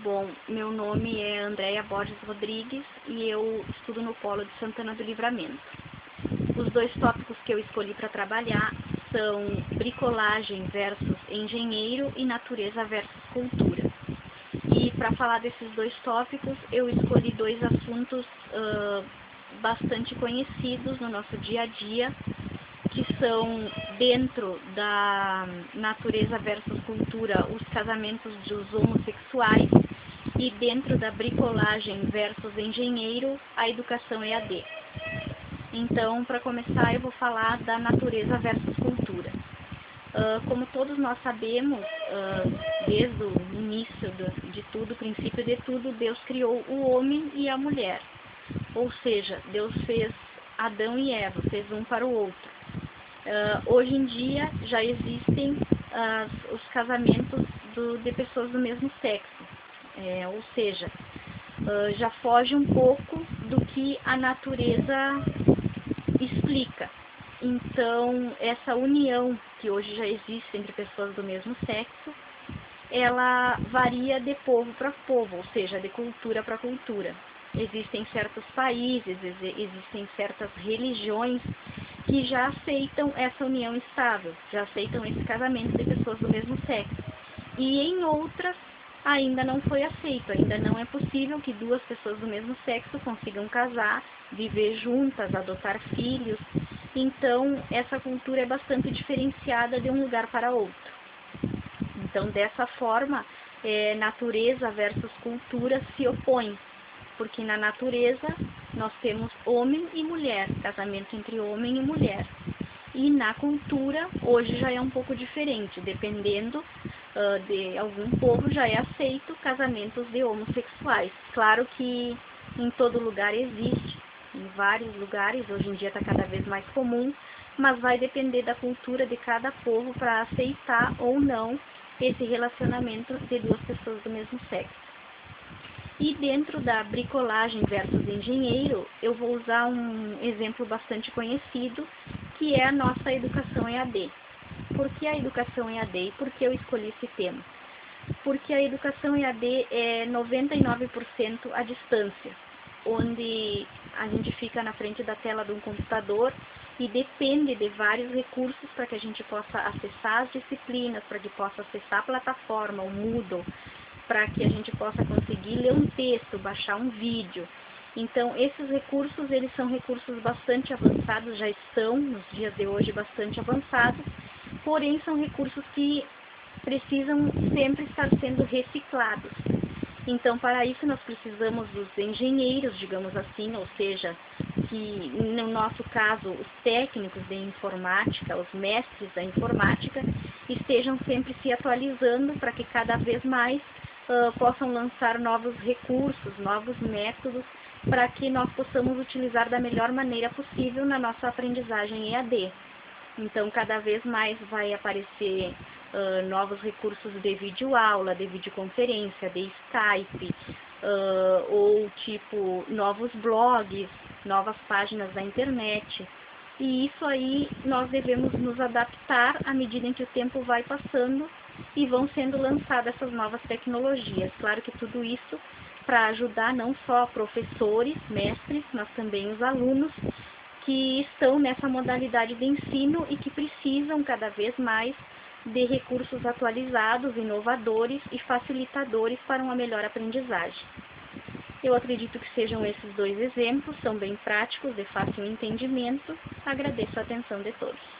Bom, meu nome é Andréia Borges Rodrigues e eu estudo no Polo de Santana do Livramento. Os dois tópicos que eu escolhi para trabalhar são bricolagem versus engenheiro e natureza versus cultura. E para falar desses dois tópicos, eu escolhi dois assuntos bastante conhecidos no nosso dia a dia, que são, dentro da natureza versus cultura, os casamentos dos homossexuais, e dentro da bricolagem versus engenheiro, a educação EAD. Então, para começar, eu vou falar da natureza versus cultura. Como todos nós sabemos, desde o início de tudo, o princípio de tudo, Deus criou o homem e a mulher. Ou seja, Deus fez Adão e Eva, fez um para o outro. Hoje em dia já existem os casamentos de pessoas do mesmo sexo, ou seja, já foge um pouco do que a natureza explica. Então, essa união que hoje já existe entre pessoas do mesmo sexo, ela varia de povo para povo, ou seja, de cultura para cultura. Existem certos países, existem certas religiões que já aceitam essa união estável, já aceitam esse casamento de pessoas do mesmo sexo. E em outras ainda não foi aceito, ainda não é possível que duas pessoas do mesmo sexo consigam casar, viver juntas, adotar filhos. Então, essa cultura é bastante diferenciada de um lugar para outro. Então, dessa forma, natureza versus cultura se opõem, porque na natureza nós temos homem e mulher, casamento entre homem e mulher. E na cultura, hoje já é um pouco diferente, dependendo de algum povo já é aceito casamentos de homossexuais. Claro que em todo lugar existe, em vários lugares, hoje em dia está cada vez mais comum, mas vai depender da cultura de cada povo para aceitar ou não esse relacionamento de duas pessoas do mesmo sexo. E dentro da bricolagem versus engenheiro, eu vou usar um exemplo bastante conhecido, que é a nossa educação EAD. Por que a educação EAD e por que eu escolhi esse tema? Porque a educação EAD é 99% à distância, onde a gente fica na frente da tela de um computador e depende de vários recursos para que a gente possa acessar as disciplinas, para que possa acessar a plataforma, o Moodle, para que a gente possa conseguir ler um texto, baixar um vídeo. Então, esses recursos, eles são recursos bastante avançados, já estão, nos dias de hoje, bastante avançados, porém são recursos que precisam sempre estar sendo reciclados. Então, para isso, nós precisamos dos engenheiros, digamos assim, ou seja, que no nosso caso, os técnicos de informática, os mestres da informática, estejam sempre se atualizando para que cada vez mais possam lançar novos recursos, novos métodos, para que nós possamos utilizar da melhor maneira possível na nossa aprendizagem EAD. Então, cada vez mais vai aparecer novos recursos de videoaula, de videoconferência, de Skype, ou tipo novos blogs, novas páginas da internet. E isso aí nós devemos nos adaptar à medida em que o tempo vai passando e vão sendo lançadas essas novas tecnologias. Claro que tudo isso para ajudar não só professores, mestres, mas também os alunos que estão nessa modalidade de ensino e que precisam cada vez mais de recursos atualizados, inovadores e facilitadores para uma melhor aprendizagem. Eu acredito que sejam esses dois exemplos, são bem práticos, de fácil entendimento. Agradeço a atenção de todos.